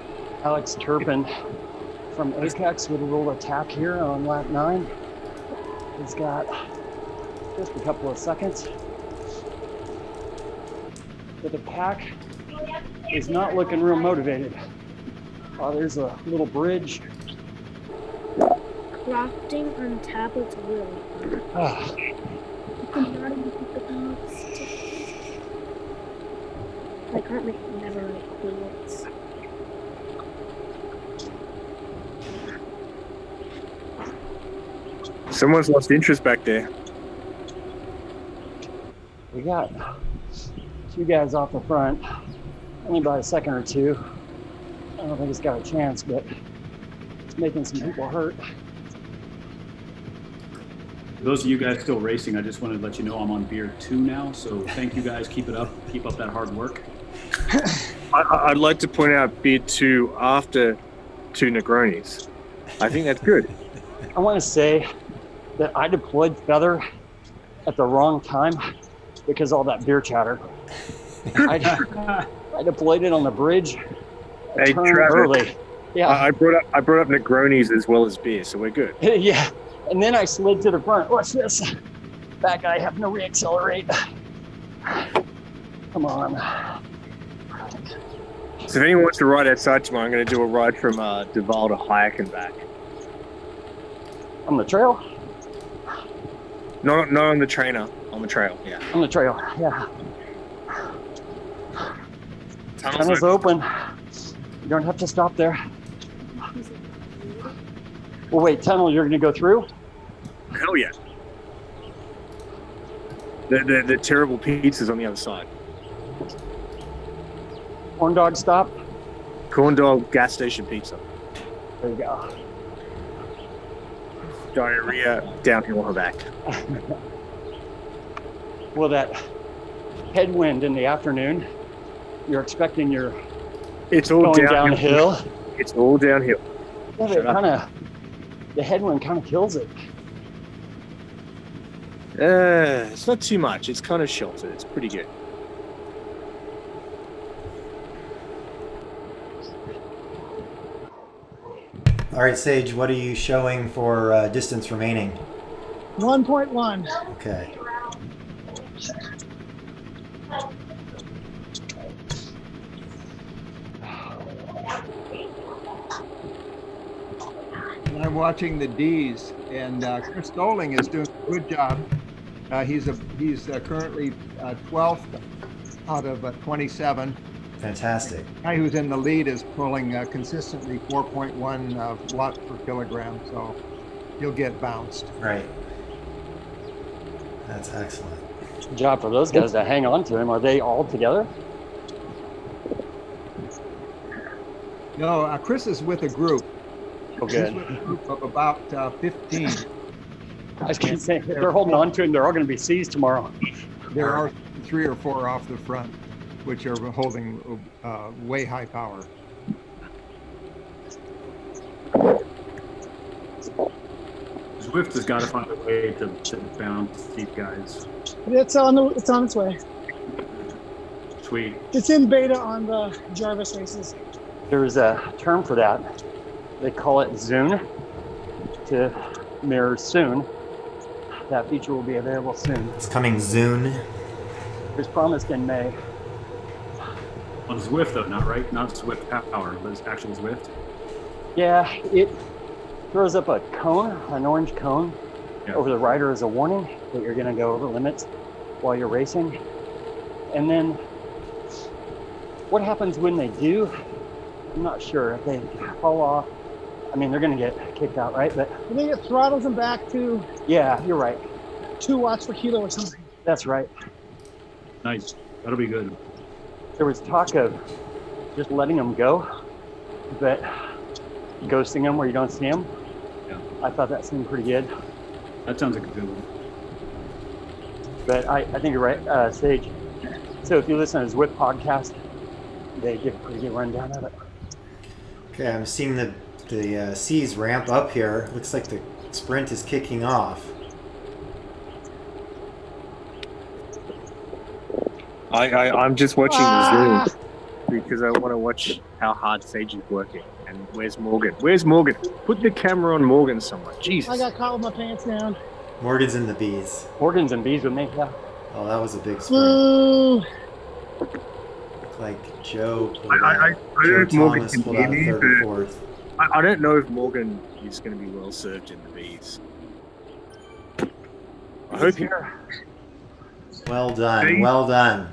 Alex Turpin from Apex with a little attack here on lap 9. He's got just a couple of seconds. But the pack is not looking real motivated. Oh, there's a little bridge. Crafting on tablets really hard. You cannot even put the dots. I can't make Neverite bullets. Someone's lost interest back there. We got 2 guys off the front, only by a second or 2. I don't think it's got a chance, but it's making some people hurt. For those of you guys still racing, I just wanted to let you know I'm on beer 2 now. So thank you guys. Keep it up. Keep up that hard work. I'd like to point out beer 2 after 2 Negronis. I think that's good. I want to say that I deployed Feather at the wrong time because all that beer chatter. I deployed it on the bridge. Hey, turned Travis, early. Yeah. I brought up Negronis as well as beer, so we're good. Yeah. And then I slid to the front. Watch this. That guy having to reaccelerate. Come on. So if anyone wants to ride outside tomorrow, I'm going to do a ride from Duval to Hayek and back. On the trail? Not on the trainer, on the trail, yeah. On the trail, yeah. Tunnel's Tunnel's open. You don't have to stop there. Well, wait, tunnel, you're going to go through? Hell yeah. The terrible pizza's on the other side. Corn dog stop? Corn dog gas station pizza. There you go. Diarrhea, downhill on her back. Well, that headwind in the afternoon, you're expecting it's all going downhill. downhill. It's all downhill. Yeah, the headwind kind of kills it. It's not too much. It's kind of sheltered. It's pretty good. All right, Sage, what are you showing for distance remaining? 1.1. Okay. And I'm watching the D's, and Chris Stoling is doing a good job. He's currently 12th out of 27. Fantastic. The guy who's in the lead is pulling consistently 4.1 watts per kilogram, so he'll get bounced. Right. That's excellent. Good job for those guys to hang on to him. Are they all together? No, Chris is with a group. Oh, good. He's with a group of about 15. I was going to say, if they're holding on to him, they're all going to be seized tomorrow. There are 3 or 4 off the front, which are holding way high power. Zwift has got to find a way to bounce these guys. It's on its way. Sweet. It's in beta on the Jarvis races. There's a term for that. They call it Zune, to mirror soon. That feature will be available soon. It's coming soon. It was promised in May. On Zwift though, not Zwift Power, but it's actual Zwift. Yeah, it throws up a cone, an orange cone, over the rider as a warning that you're going to go over limits while you're racing. And then what happens when they do? I'm not sure. If they fall off, I mean, they're going to get kicked out, right? But I think it throttles them back to, yeah, you're right. 2 watts per kilo or something. That's right. Nice. That'll be good. There was talk of just letting them go, but ghosting them where you don't see them. Yeah. I thought that seemed pretty good. That sounds like a good one. But I think you're right, Sage. So if you listen to his Zwift podcast, they give a pretty good rundown of it. Okay, I'm seeing the The seas ramp up here. Looks like the sprint is kicking off. I'm just watching the Zoom because I want to watch how hard Sage is working. And where's Morgan? Where's Morgan? Put the camera on Morgan somewhere. Jesus. I got caught with my pants down. Morgan's in the bees. Morgan's in bees with me, yeah. Oh, that was a big sprint. Woo! Looked like Joe pulled I out. don't know if Morgan Thomas can pulled hear out me, third or but fourth. I don't know if Morgan is going to be well served in the bees. I hope here. Well done. Sage- Well done.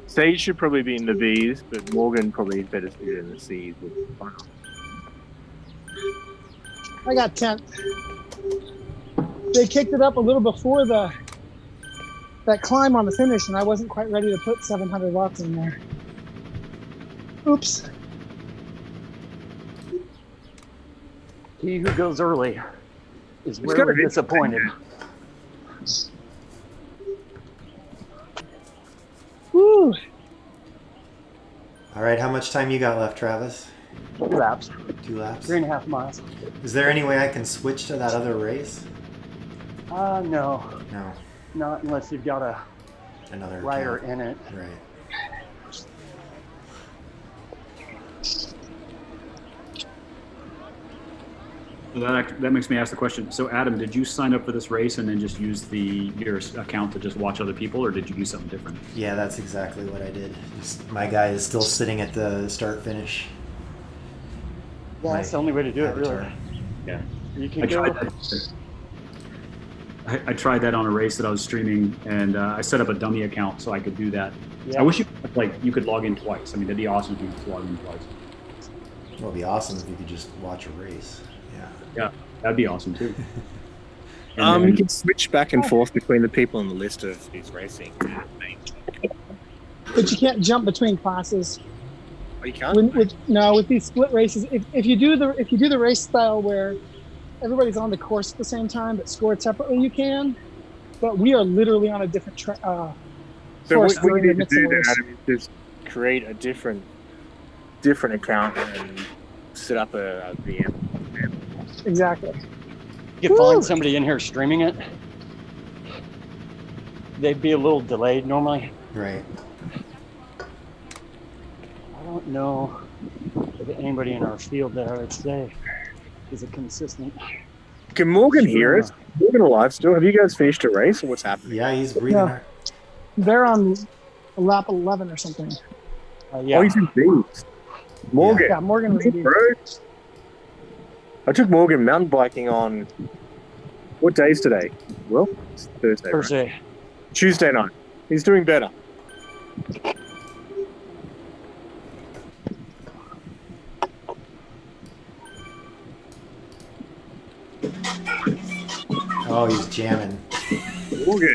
Sage should probably be in the bees, but Morgan probably better suited in the seas. I got 10th. They kicked it up a little before that climb on the finish, and I wasn't quite ready to put 700 watts in there. Oops. He who goes early is gotta rarely be disappointed. Woo! All right, how much time you got left, Travis? 2 laps, 2 laps? 3.5 miles. Is there any way I can switch to that other race? No, No. not unless you've got a Another rider account. in it. Right. So that makes me ask the question. So Adam, did you sign up for this race and then just use your account to just watch other people, or did you do something different? Yeah, that's exactly what I did. My guy is still sitting at the start finish. Yeah, that's the only way to do it, really. avatar. Yeah. You can I go. tried that. I tried that on a race that I was streaming, and I set up a dummy account so I could do that. Yeah. I wish you could log in twice. I mean, that'd be awesome if you could log in twice. Well, it'd be awesome if you could just watch a race. Yeah. Yeah, that'd be awesome too. You can switch back and forth between the people on the list of who's racing. But you can't jump between classes. Oh, you can't? With these split races, if you do the race style where everybody's on the course at the same time but scored separately, you can. But we are literally on a different So course. what we We're in the need to midst do of a then, race. Adam, is just create a different account and set up a VM. Exactly. You could find somebody in here streaming it. They'd be a little delayed normally. Right. I don't know if anybody in our field that I would say is a consistent. Can Morgan hear us? Morgan alive still? Have you guys finished a race, or what's happening? Yeah, he's breathing. No. They're on lap 11 or something. Yeah. Oh, he's in bees. Morgan. Yeah, Morgan was in bees. Bro. I took Morgan mountain biking on what day is today? Well, it's Thursday. Right? Thursday. Tuesday night. He's doing better. Oh, he's jamming. Morgan.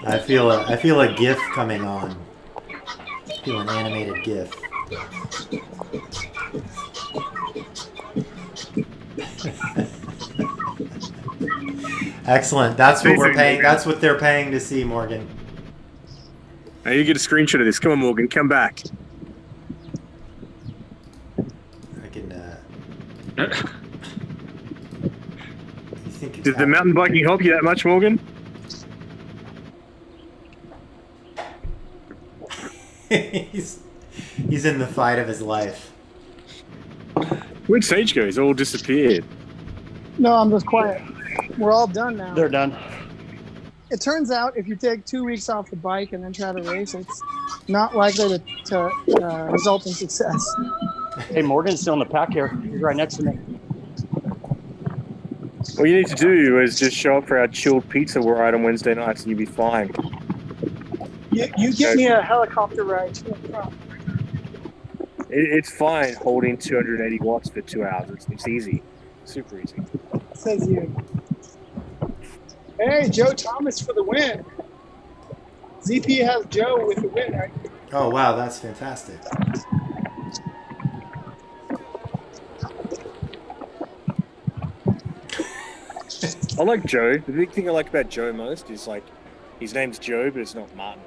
I feel a GIF coming on. I feel an animated GIF. Excellent. That's what we're paying. That's what they're paying to see, Morgan. Now you get a screenshot of this. Come on, Morgan. Come back. I can. You think it's Did the mountain biking help you that much, Morgan? he's in the fight of his life. Where'd Sage go? He's all disappeared. No, I'm just quiet. We're all done now. They're done. It turns out if you take 2 weeks off the bike and then try to race, it's not likely to result in success. Hey, Morgan's still in the pack here. He's right next to me. All you need to do is just show up for our chilled pizza ride on Wednesday nights and you'll be fine. You give me a helicopter ride to and from. It's fine holding 280 watts for 2 hours. It's easy. Super easy. Says you. Hey, Joe Thomas for the win. ZP has Joe with the win, right? Oh wow, that's fantastic. I like Joe. The big thing I like about Joe most is like his name's Joe, but it's not Martin.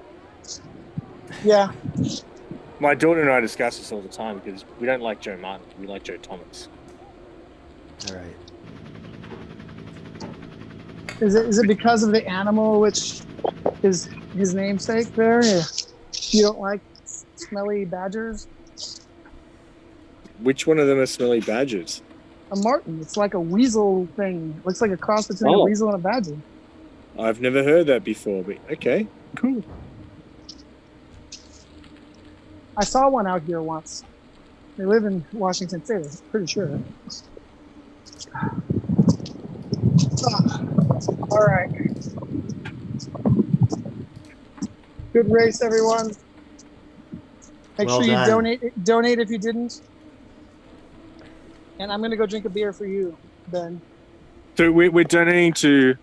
Yeah. My daughter and I discuss this all the time because we don't like Joe Martin. We like Joe Thomas. All right. Is it because of the animal, which is his namesake there? Yeah. You don't like smelly badgers? Which one of them are smelly badgers? A marten. It's like a weasel thing. Looks like a cross between a weasel and a badger. I've never heard that before, but okay, cool. I saw one out here once. They live in Washington State, I'm pretty sure. All right. Good race, everyone. Make Well sure you done. donate if you didn't. And I'm going to go drink a beer for you, Ben. So we're donating to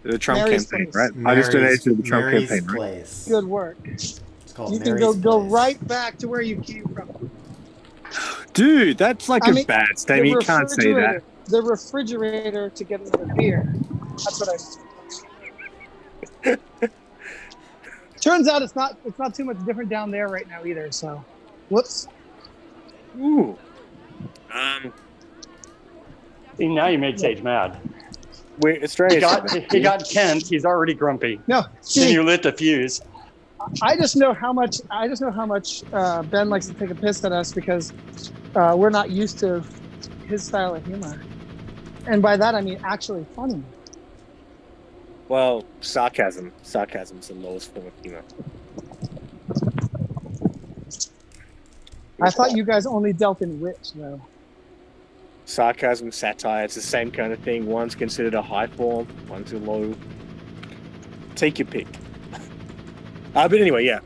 the Trump Mary's campaign, place. right? I just donated to the Trump Mary's campaign, right? place. Good work. It's called You can Mary's go place. right back to where you came from. Dude, that's like a bad statement. You can't say that. The refrigerator to get another beer. That's what I. Turns out it's not too much different down there right now either. So, whoops. Ooh. See, now you made Sage mad. Australia. He got Kent. He's already grumpy. No, Then see, you lit the fuse. I just know how much Ben likes to take a piss at us because we're not used to his style of humor, and by that I mean actually funny. Well, sarcasm. Sarcasm's the lowest form of humor. I thought you guys only dealt in wit, though. Sarcasm, satire, it's the same kind of thing. One's considered a high form, one's a low. Take your pick. But anyway, yeah.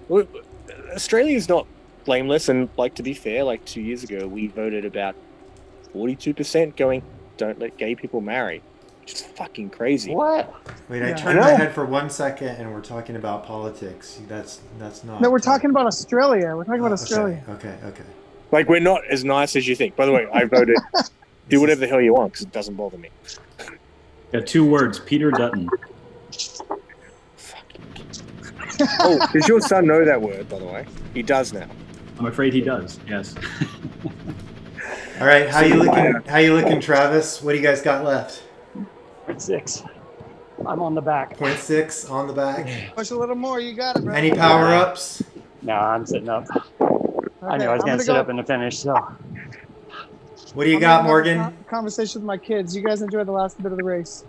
Australia's not blameless, and like, to be fair, like 2 years ago, we voted about 42% going, don't let gay people marry. Which is fucking crazy. What? Wait, I turned my head for 1 second, and we're talking about politics. That's not. No, we're talking about Australia. We're talking about Australia. Okay. Like, we're not as nice as you think. By the way, I voted. Do whatever the hell you want, because it doesn't bother me. Got 2 words: Peter Dutton. Oh, does your son know that word, by the way? He does now. I'm afraid he does. Yes. All right, how you looking? How you looking, Travis? What do you guys got left? 0.6. I'm on the back. 0.6 on the back. Push a little more. You got it, bro. Any power ups? No, I'm sitting up. I Okay, knew I was I'm going to gonna sit go- up in the finish, so. What do you I'm got, gonna have a Morgan? Conversation with my kids. You guys enjoy the last bit of the race.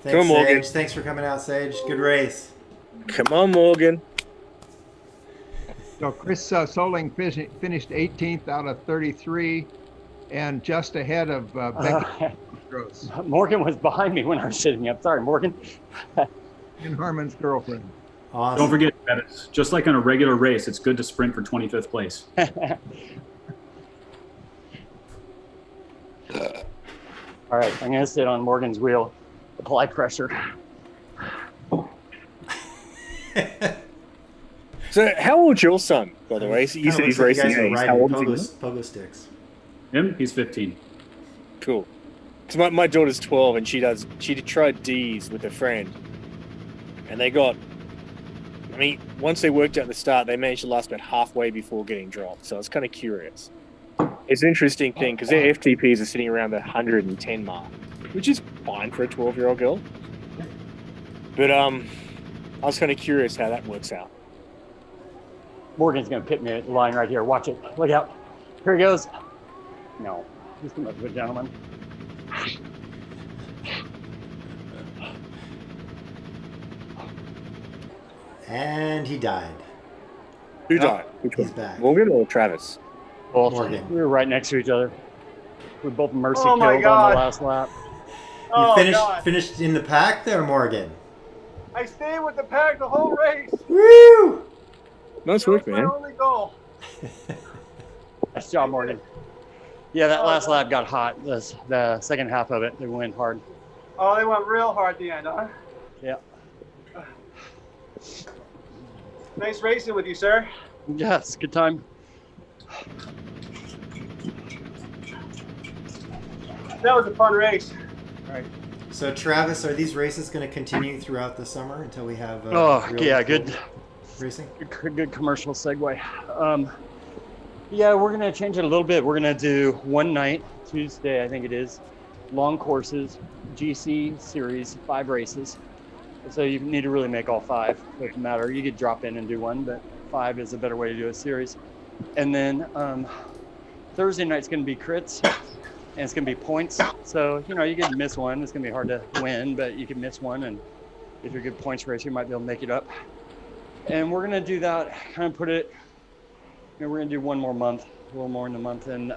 Thanks, Come on, Morgan. Sage. Thanks for coming out, Sage. Good race. Come on, Morgan. So Chris Soling finished 18th out of 33 and just ahead of Becky Gross. Morgan was behind me when I was sitting up. Sorry, Morgan. And Harmon's girlfriend. Awesome. Don't forget that it's just like on a regular race. It's good to sprint for 25th place. All right, I'm going to sit on Morgan's wheel. Apply pressure. So, how old's your son, by the way? You said he's racing A's. How old is he? Pogo sticks. Him? He's 15. Cool. So my daughter's 12, and she tried D's with a friend, and they got. I mean, once they worked out the start, they managed to last about halfway before getting dropped. So I was kind of curious. It's an interesting thing because their FTPs are sitting around the 110 mark, which is fine for a 12-year-old girl. But I was kind of curious how that works out. Morgan's going to pit me at the line right here. Watch it. Look out. Here he goes. No, he's too much of a gentleman. And he died. Who died? Which He's one? back. Morgan or Travis? Both. Morgan. We were right next to each other. We both mercy Oh my killed God. on the last lap. You finished in the pack there, Morgan. I stayed with the pack the whole race. Woo! Nice work, That was man. my only goal. Nice job, Morgan. Yeah, that last lap got hot. The second half of it, they went hard. Oh, they went real hard at the end, huh? Yeah. Nice racing with you, sir. Yes, good time. That was a fun race. All right. So, Travis, are these races going to continue throughout the summer until we have Oh, real yeah, full good racing? good commercial segue. Yeah, we're gonna change it a little bit. We're gonna do one night, Tuesday, I think it is, long courses, GC series, 5 races. So you need to really make all 5. It doesn't matter. You could drop in and do one, but 5 is a better way to do a series. And then Thursday night's gonna be crits, and it's gonna be points. So you could miss one. It's gonna be hard to win, but you can miss one, and if you're a good points racer, you might be able to make it up. And we're gonna do that. Kind of put it. We're gonna do one more month, a little more in the month, and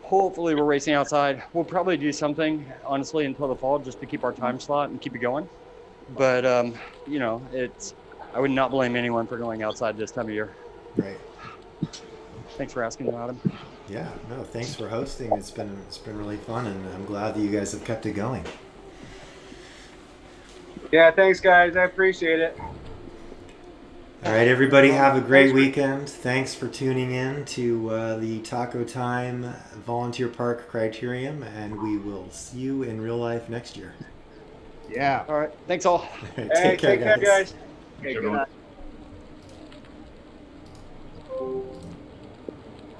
hopefully we're racing outside. We'll probably do something, honestly, until the fall, just to keep our time slot and keep it going. But I would not blame anyone for going outside this time of year. Right. Thanks for asking, Adam. Yeah, no, thanks for hosting. It's been really fun, and I'm glad that you guys have kept it going. Yeah, thanks, guys. I appreciate it. All right, everybody, have a great weekend. Thanks for tuning in to the TacoTime Volunteer Park Criterium, and we will see you in real life next year. Yeah. All right. Thanks all. Take care, guys. Okay, good night.